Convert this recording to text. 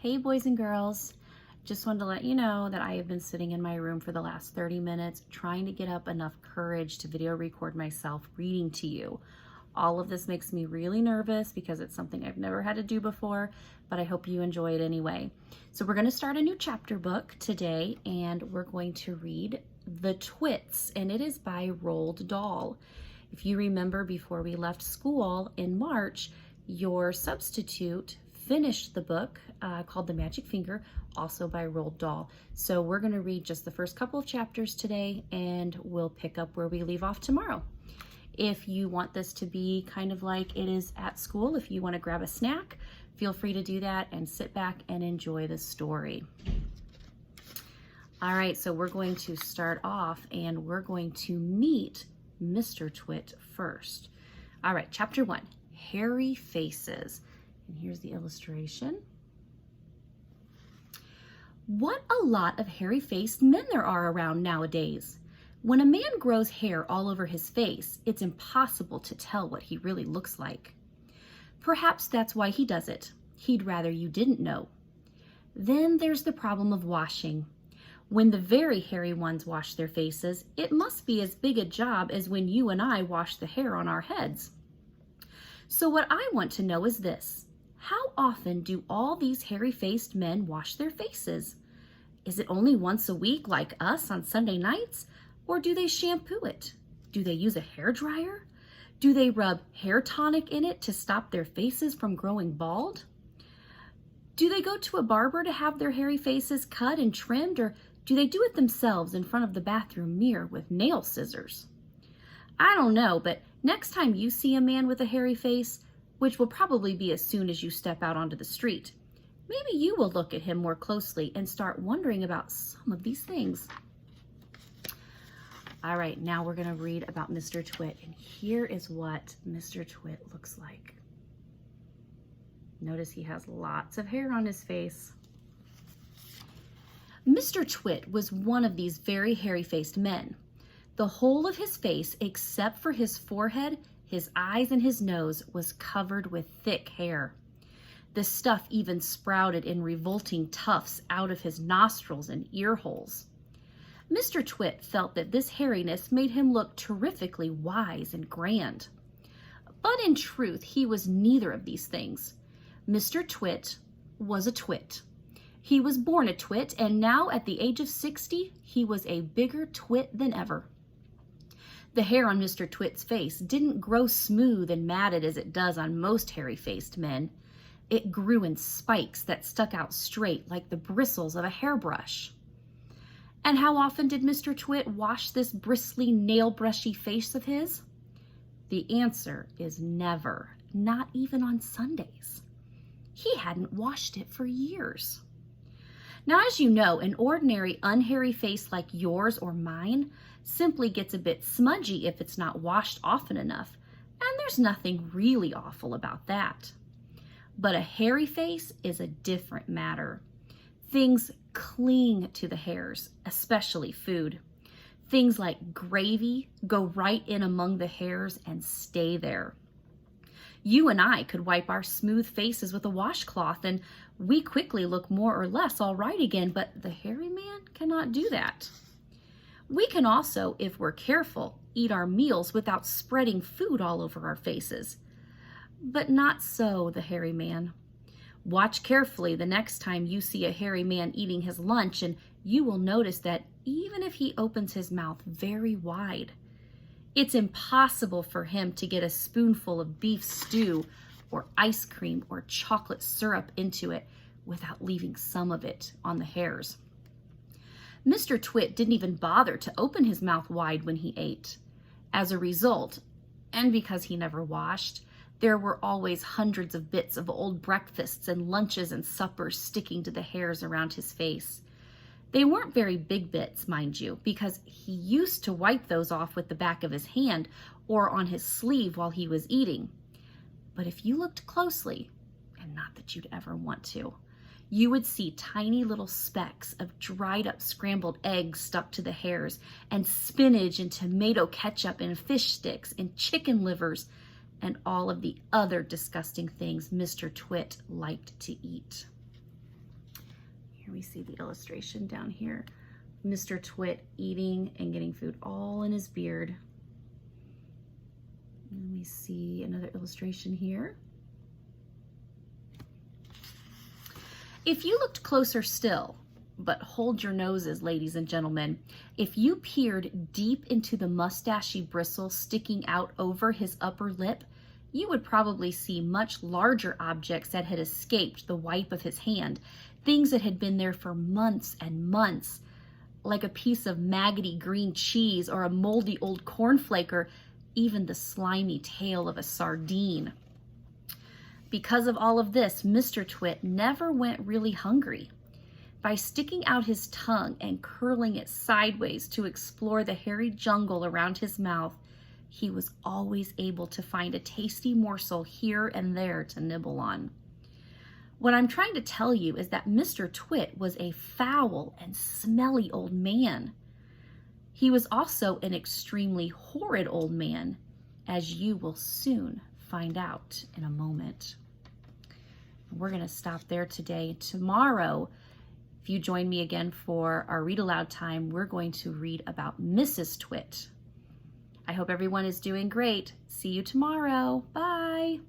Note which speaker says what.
Speaker 1: Hey boys and girls, just wanted to let you know that I have been sitting in my room for the last 30 minutes trying to get up enough courage to video record myself reading to you. All of this makes me really nervous because it's something I've never had to do before, but I hope you enjoy it anyway. So we're going to start a new chapter book today, and we're going to read The Twits, and it is by Roald Dahl. If you remember, before we left school in March, your substitute finished the book called The Magic Finger, also by Roald Dahl. So we're going to read just the first couple of chapters today, and we'll pick up where we leave off tomorrow. If you want this to be kind of like it is at school, if you want to grab a snack, feel free to do that and sit back and enjoy the story. All right, so we're going to start off and we're going to meet Mr. Twit first. All right, chapter 1, Hairy Faces. And here's the illustration. What a lot of hairy-faced men there are around nowadays. When a man grows hair all over his face, it's impossible to tell what he really looks like. Perhaps that's why he does it. He'd rather you didn't know. Then there's the problem of washing. When the very hairy ones wash their faces, it must be as big a job as when you and I wash the hair on our heads. So what I want to know is this. How often do all these hairy-faced men wash their faces? Is it only once a week like us on Sunday nights? Or do they shampoo it? Do they use a hair dryer? Do they rub hair tonic in it to stop their faces from growing bald? Do they go to a barber to have their hairy faces cut and trimmed, or do they do it themselves in front of the bathroom mirror with nail scissors? I don't know, but next time you see a man with a hairy face, which will probably be as soon as you step out onto the street, maybe you will look at him more closely and start wondering about some of these things. All right, now we're going to read about Mr. Twit, and here is what Mr. Twit looks like. Notice he has lots of hair on his face. Mr. Twit was one of these very hairy-faced men. The whole of his face, except for his forehead, his eyes, and his nose, was covered with thick hair. The stuff even sprouted in revolting tufts out of his nostrils and ear holes. Mr. Twit felt that this hairiness made him look terrifically wise and grand. But in truth, he was neither of these things. Mr. Twit was a twit. He was born a twit, and now at the age of 60, he was a bigger twit than ever. The hair on Mr. Twit's face didn't grow smooth and matted as it does on most hairy-faced men. It grew in spikes that stuck out straight like the bristles of a hairbrush. And how often did Mr. Twit wash this bristly, nail-brushy face of his? The answer is never, not even on Sundays. He hadn't washed it for years. Now, as you know, an ordinary unhairy face like yours or mine simply gets a bit smudgy if it's not washed often enough, and there's nothing really awful about that. But a hairy face is a different matter. Things cling to the hairs, especially food. Things like gravy go right in among the hairs and stay there. You and I could wipe our smooth faces with a washcloth and we quickly look more or less all right again, but the hairy man cannot do that. We can also, if we're careful, eat our meals without spreading food all over our faces. But not so the hairy man. Watch carefully the next time you see a hairy man eating his lunch, and you will notice that even if he opens his mouth very wide, it's impossible for him to get a spoonful of beef stew or ice cream or chocolate syrup into it without leaving some of it on the hairs. Mr. Twit didn't even bother to open his mouth wide when he ate. As a result, and because he never washed, there were always hundreds of bits of old breakfasts and lunches and suppers sticking to the hairs around his face. They weren't very big bits, mind you, because he used to wipe those off with the back of his hand or on his sleeve while he was eating. But if you looked closely, and not that you'd ever want to, you would see tiny little specks of dried up scrambled eggs stuck to the hairs, and spinach and tomato ketchup and fish sticks and chicken livers and all of the other disgusting things Mr. Twit liked to eat. Here we see the illustration down here. Mr. Twit eating and getting food all in his beard. And we see another illustration here. If you looked closer still, but hold your noses, ladies and gentlemen, if you peered deep into the mustachy bristle sticking out over his upper lip, you would probably see much larger objects that had escaped the wipe of his hand, things that had been there for months and months, like a piece of maggoty green cheese or a moldy old cornflake or even the slimy tail of a sardine. Because of all of this, Mr. Twit never went really hungry. By sticking out his tongue and curling it sideways to explore the hairy jungle around his mouth, he was always able to find a tasty morsel here and there to nibble on. What I'm trying to tell you is that Mr. Twit was a foul and smelly old man. He was also an extremely horrid old man, as you will soon find out in a moment. We're going to stop there today. Tomorrow, if you join me again for our read aloud time, we're going to read about Mrs. Twit. I hope everyone is doing great. See you tomorrow. Bye.